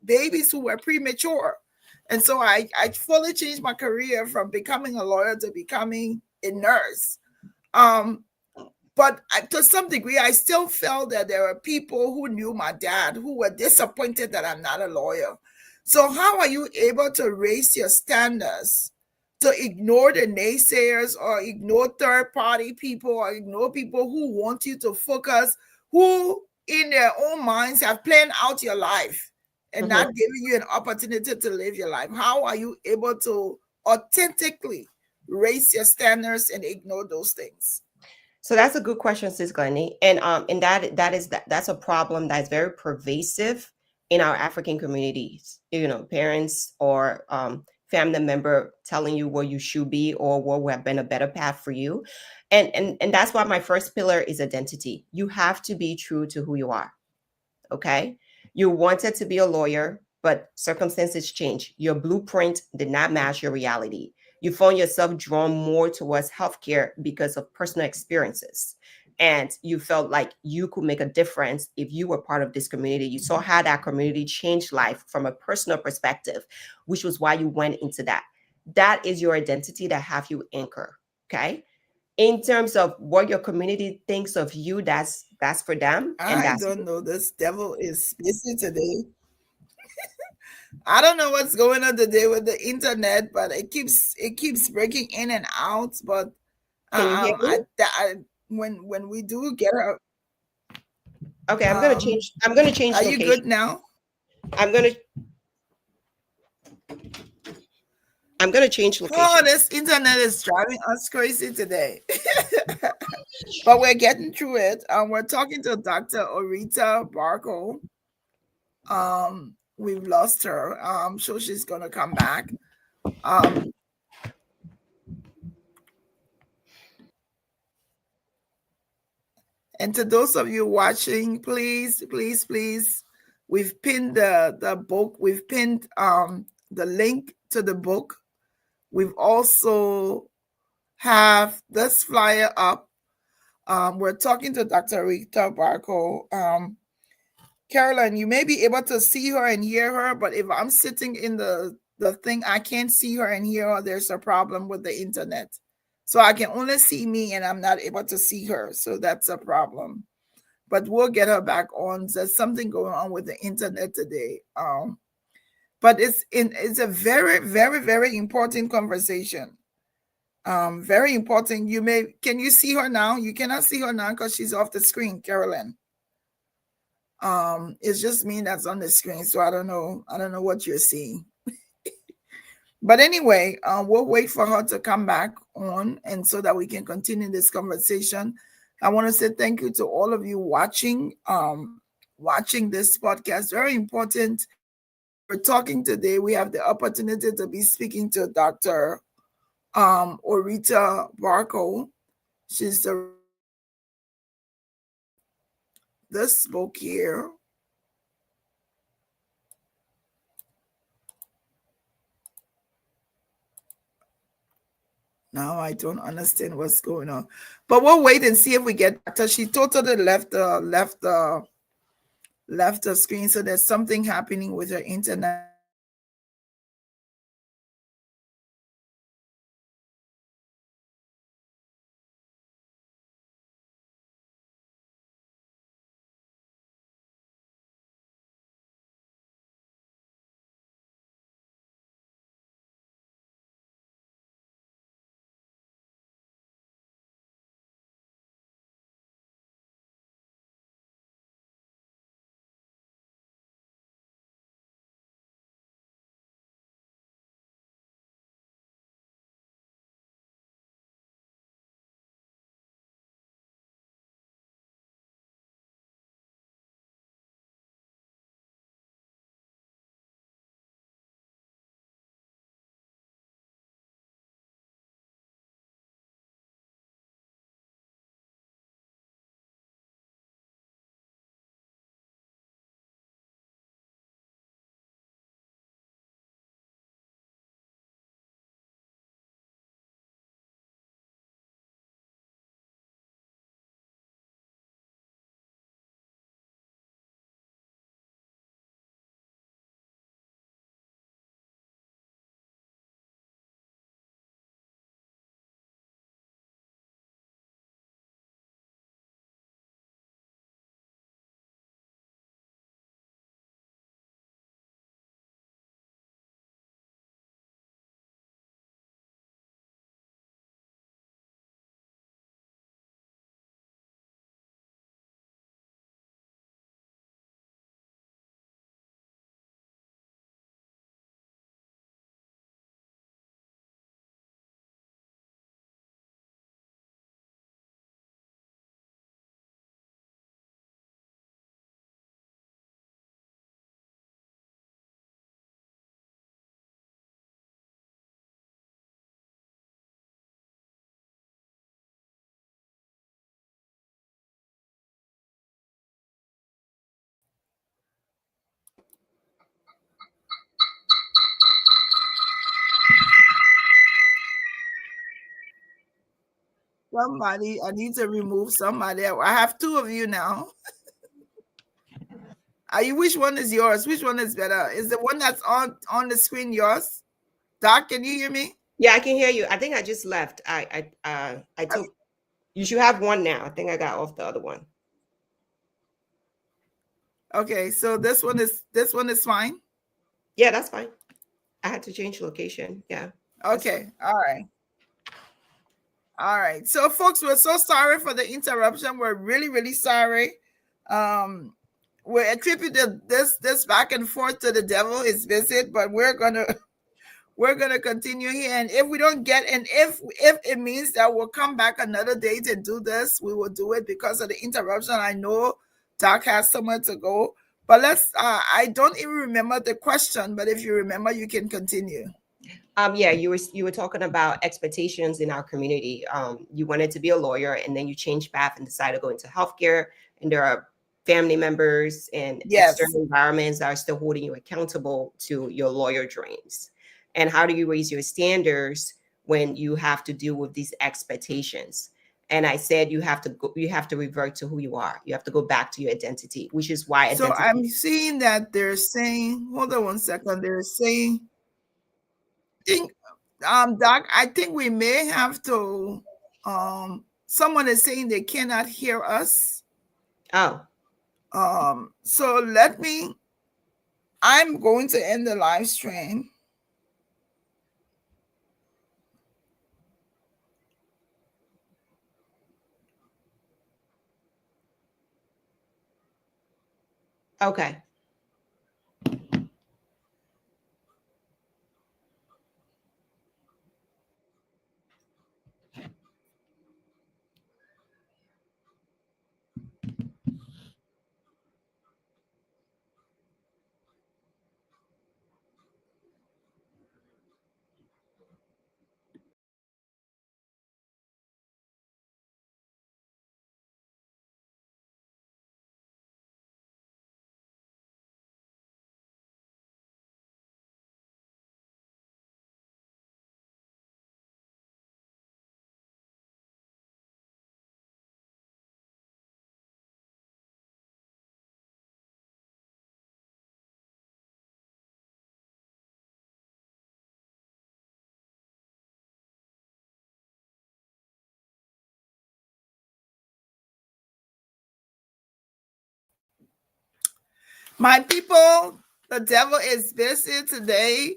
babies who were premature. And so I fully changed my career from becoming a lawyer to becoming a nurse. But to some degree, I still felt that there were people who knew my dad who were disappointed that I'm not a lawyer. So how are you able to raise your standards to ignore the naysayers or ignore third-party people or ignore people who want you to focus, who in their own minds have planned out your life and not giving you an opportunity to live your life? How are you able to authentically raise your standards and ignore those things? So that's a good question, Sis Glennie, and that's a problem that's very pervasive in our African communities. You know, parents or family member telling you where you should be or what would have been a better path for you, and that's why my first pillar is identity. You have to be true to who you are. Okay, you wanted to be a lawyer, but circumstances change. Your blueprint did not match your reality. You found yourself drawn more towards healthcare because of personal experiences. And you felt like you could make a difference if you were part of this community. You saw how that community changed life from a personal perspective, which was why you went into that. That is your identity that have you anchor. Okay. In terms of what your community thinks of you, that's for them. And I that's don't know. This devil is busy today. I don't know what's going on today with the internet, but it keeps breaking in and out. But can you hear me? when we do get our Okay, I'm gonna change are you location. good now? I'm gonna change Oh, location. this internet is driving us crazy today. But we're getting through it. We're talking to Dr. Oretha Barko. We've lost her. I'm sure she's gonna come back. Um, and to those of you watching, please, please, please, we've pinned the book. We've pinned the link to the book. We've also have this flyer up. We're talking to Dr. Oretha Sogbie-Berko. Carolyn, you may be able to see her and hear her, but if I'm sitting in the thing, I can't see her and hear her. There's a problem with the internet. So I can only see me and I'm not able to see her. So that's a problem. But we'll get her back on. There's something going on with the internet today. But it's a very, very, very important conversation. Very important. Can you see her now? You cannot see her now because she's off the screen, Carolyn. It's just me that's on the screen, so I don't know what you're seeing. But anyway, we'll wait for her to come back on, and so that we can continue this conversation. I want to say thank you to all of you watching this podcast. Very important. We're talking today. We have the opportunity to be speaking to Dr. Oretha Sogbie-Berko. She's this book here. Now I don't understand what's going on, but we'll wait and see if we get Dr. She totally left the screen, so there's something happening with her internet. Somebody, I need to remove somebody. I have two of you now. Which one is yours? Which one is better? Is the one that's on the screen yours? Doc, can you hear me? Yeah, I can hear you. I think I just left. I took. You should have one now. I think I got off the other one. Okay, so this one is fine. Yeah, that's fine. I had to change location. Yeah. Okay. All right. All right. So, folks, we're so sorry for the interruption. We're really, really sorry. We attributed this back and forth to the devil, his visit, but we're gonna continue here. And if we don't get, and if it means that we'll come back another day to do this, we will do it because of the interruption. I know Doc has somewhere to go, but I don't even remember the question, but if you remember, you can continue. Yeah, you were talking about expectations in our community. You wanted to be a lawyer, and then you changed path and decided to go into healthcare. And there are family members and external environments that are still holding you accountable to your lawyer dreams. And how do you raise your standards when you have to deal with these expectations? And I said you have to revert to who you are. You have to go back to your identity, which is why So identity. I'm seeing that they're saying, hold on one second, they're saying, think, Doc, I think we may have to, someone is saying they cannot hear us. Oh, So I'm going to end the live stream. okay. My people, the devil is busy today.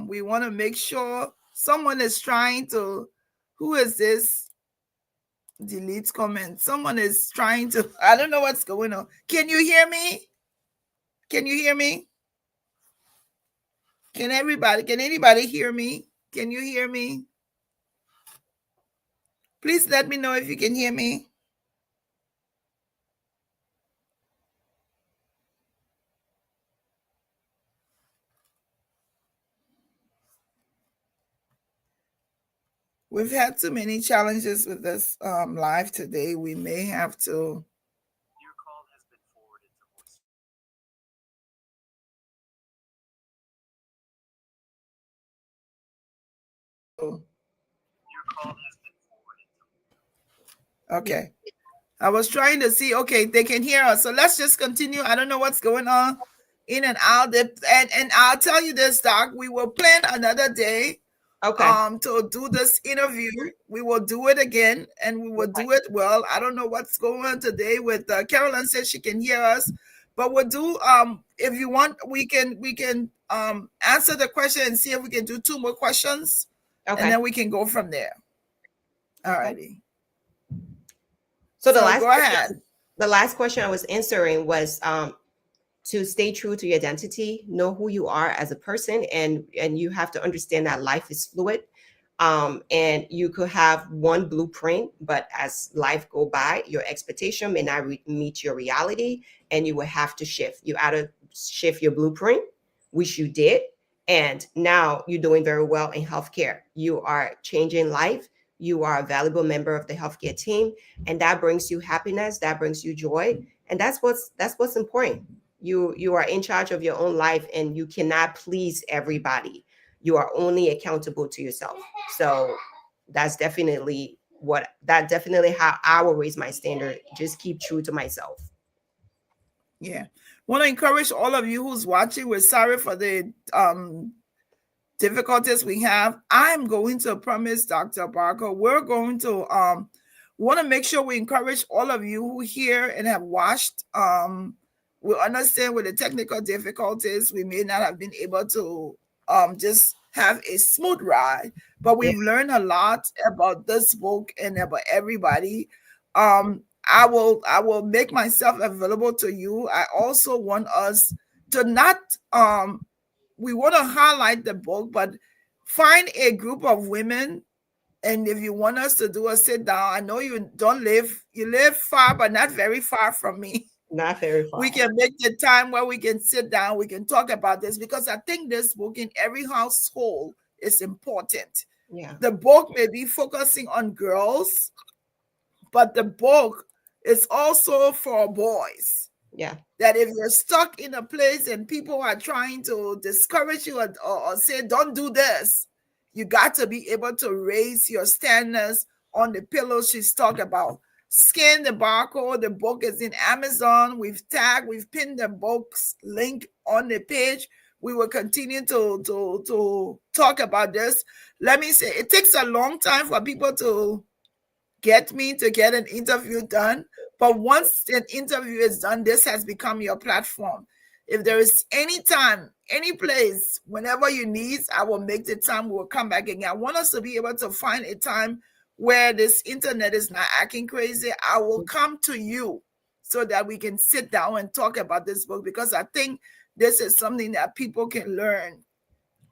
We want to make sure someone is trying to, who is this? Delete comment. Someone is trying to, I don't know what's going on. Can you hear me? Can you hear me? Can anybody hear me? Can you hear me? Please let me know if you can hear me. We've had too many challenges with this live today. We may have to. Your call has been forwarded to voice. Your call has been forwarded. Okay. I was trying to see. Okay, they can hear us. So let's just continue. I don't know what's going on in and out. And I'll tell you this, Doc. We will plan another day. Okay. To do this interview. We will do it again, and we will do it well. I don't know what's going on today with Carolyn says she can hear us, but we'll do if you want, we can answer the question and see if we can do 2 more questions. Okay. And then we can go from there. All righty. So the last question I was answering was to stay true to your identity, know who you are as a person, and you have to understand that life is fluid. And you could have one blueprint, but as life go by, your expectation may not meet your reality, and you will have to shift. You either shift your blueprint, which you did, and now you're doing very well in healthcare. You are changing life. You are a valuable member of the healthcare team, and that brings you happiness. That brings you joy, and that's what's important. You are in charge of your own life, and you cannot please everybody. You are only accountable to yourself. So that's definitely how I will raise my standard. Just keep true to myself. Yeah. Want to encourage all of you who's watching. We're sorry for the difficulties we have. I'm going to promise Dr. Barko, we're going to want to make sure we encourage all of you who hear and have watched. We understand with the technical difficulties, we may not have been able to just have a smooth ride, but we've learned a lot about this book and about everybody. I will make myself available to you. I also want us to not we want to highlight the book, but find a group of women. And if you want us to do a sit down, I know you live far, but not very far from me. Not very far. We can make the time where we can sit down, we can talk about this, because I think this book in every household is important. Yeah. The book may be focusing on girls, but the book is also for boys. Yeah. That if you're stuck in a place and people are trying to discourage you or say, don't do this, you got to be able to raise your standards on the pillow. She's talked about scan the barcode. The book is in Amazon. We've pinned the book's link on the page. We will continue to talk about this. Let me say, it takes a long time for people to get me to get an interview done. But once an interview is done, this has become your platform. If there is any time, any place, whenever you need, I will make the time. We'll come back again. I want us to be able to find a time where this internet is not acting crazy. I will come to you so that we can sit down and talk about this book, because I think this is something that people can learn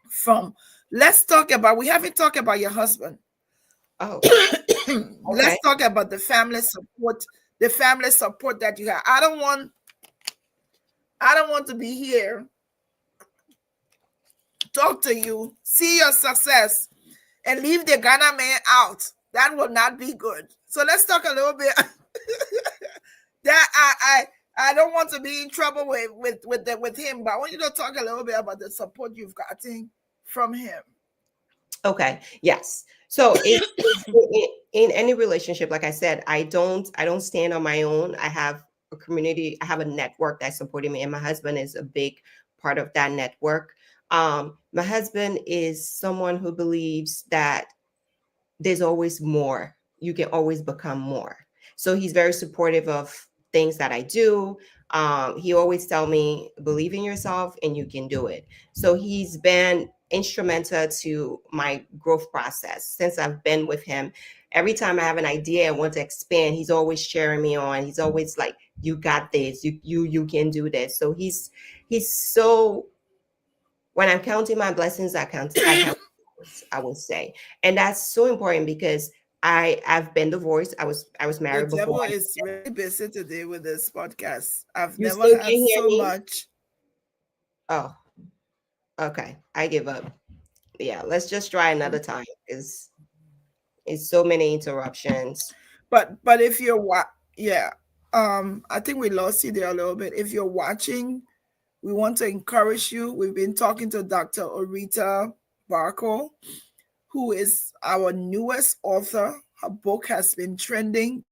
from. Let's talk about, we haven't talked about your husband. Oh, okay. Let's talk about the family support that you have. I don't want to be here, talk to you, see your success, and leave the Ghana man out. That will not be good. So let's talk a little bit. that I don't want to be in trouble with him, but I want you to talk a little bit about the support you've gotten from him. Okay. Yes. So in any relationship, like I said, I don't stand on my own. I have a community. I have a network that's supporting me, and my husband is a big part of that network. My husband is someone who believes that there's always more. You can always become more. So he's very supportive of things that I do. He always tell me, believe in yourself and you can do it. So he's been instrumental to my growth process since I've been with him. Every time I have an idea I want to expand, he's always cheering me on. He's always like, you got this, you can do this. So he's so, when I'm counting my blessings, I count, I will say. And that's so important because I've been divorced. I was The married before. devil is really busy today with this podcast. I've You never still had can't hear so me? much. Oh, okay. I give up. Yeah, let's just try another time. It's so many interruptions. But if you're yeah, I think we lost you there a little bit. If you're watching, we want to encourage you. We've been talking to Dr. Oretha Barko, who is our newest author. Her book has been trending.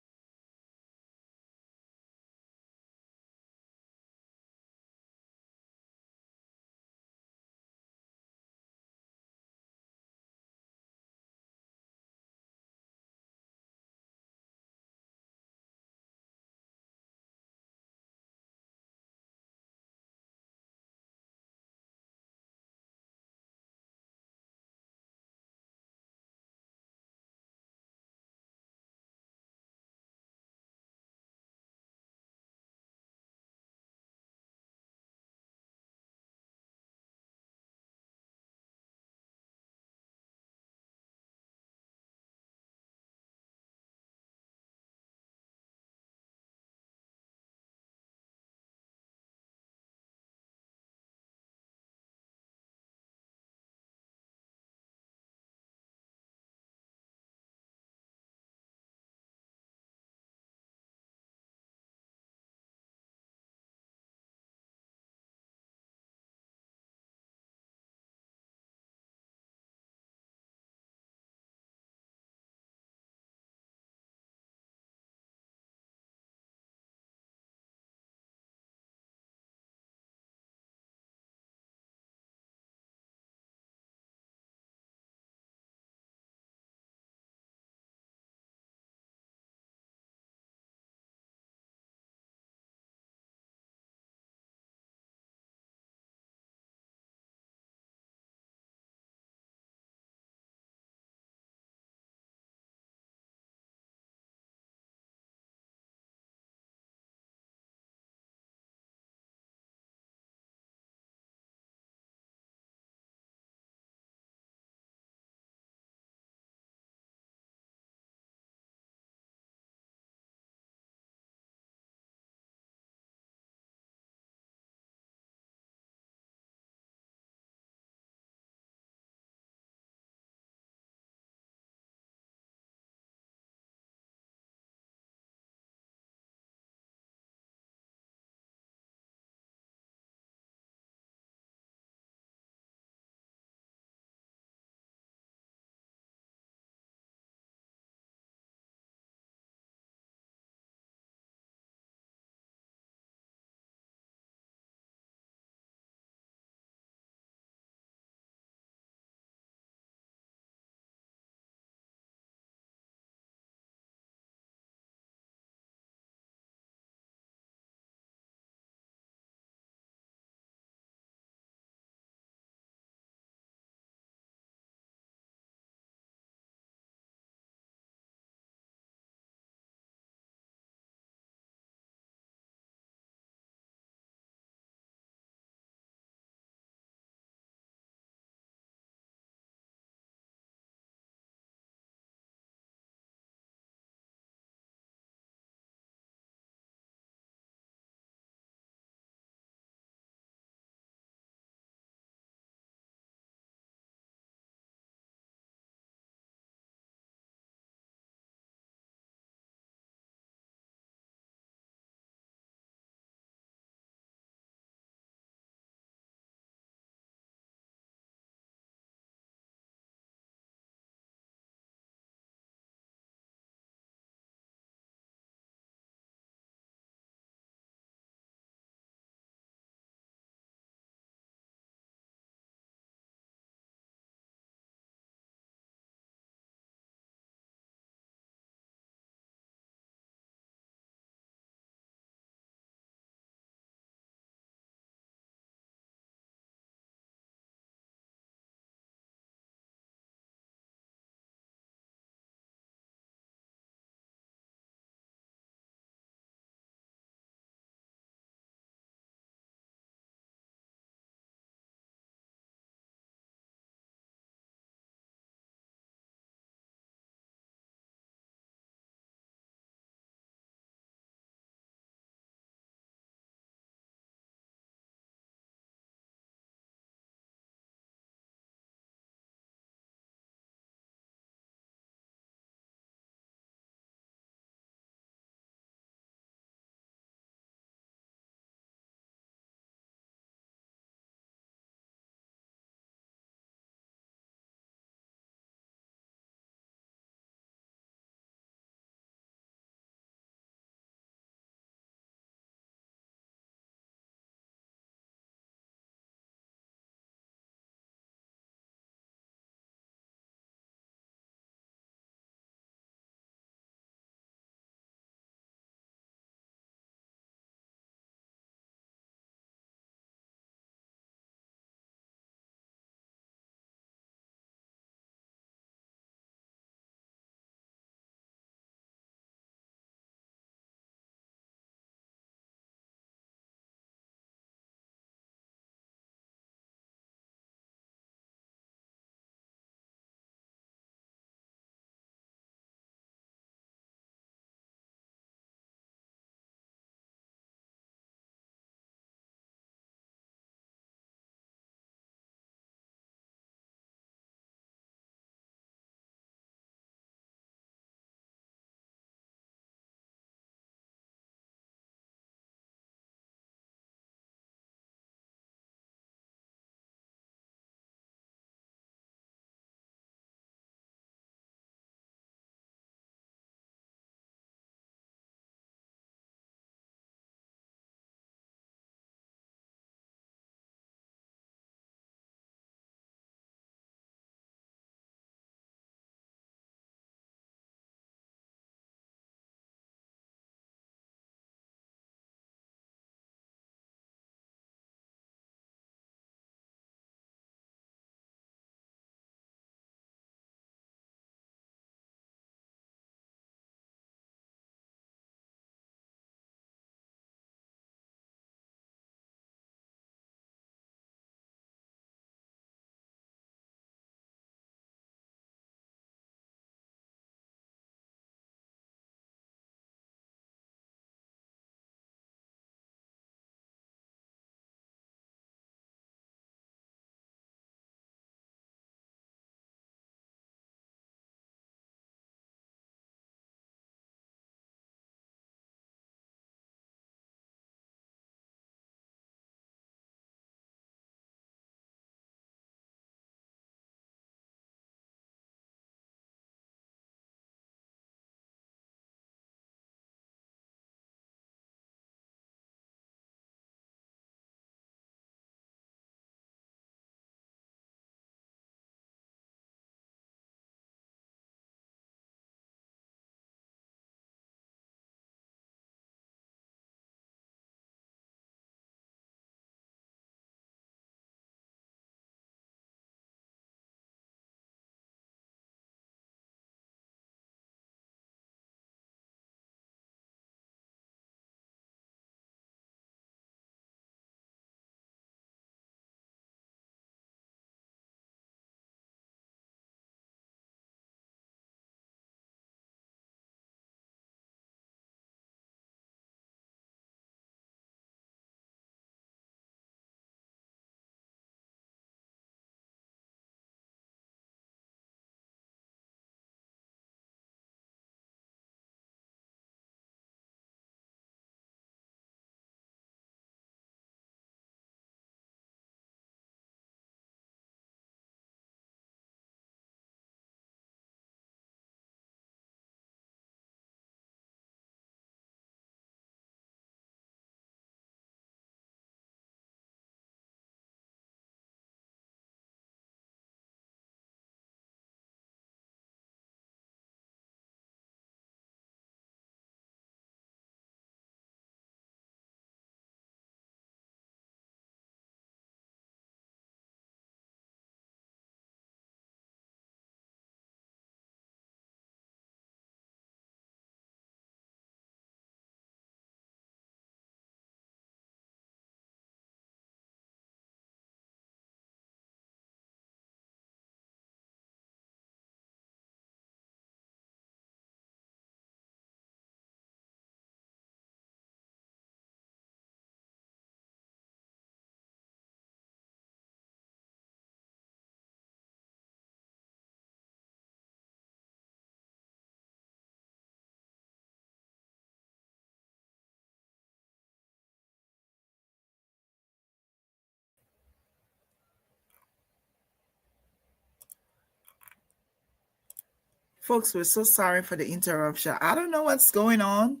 Folks, we're so sorry for the interruption. I don't know what's going on,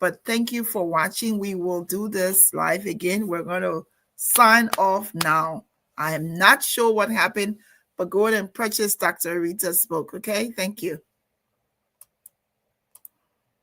but thank you for watching. We will do this live again. We're going to sign off now. I am not sure what happened, but go ahead and purchase Dr. Oretha's book, okay? Thank you.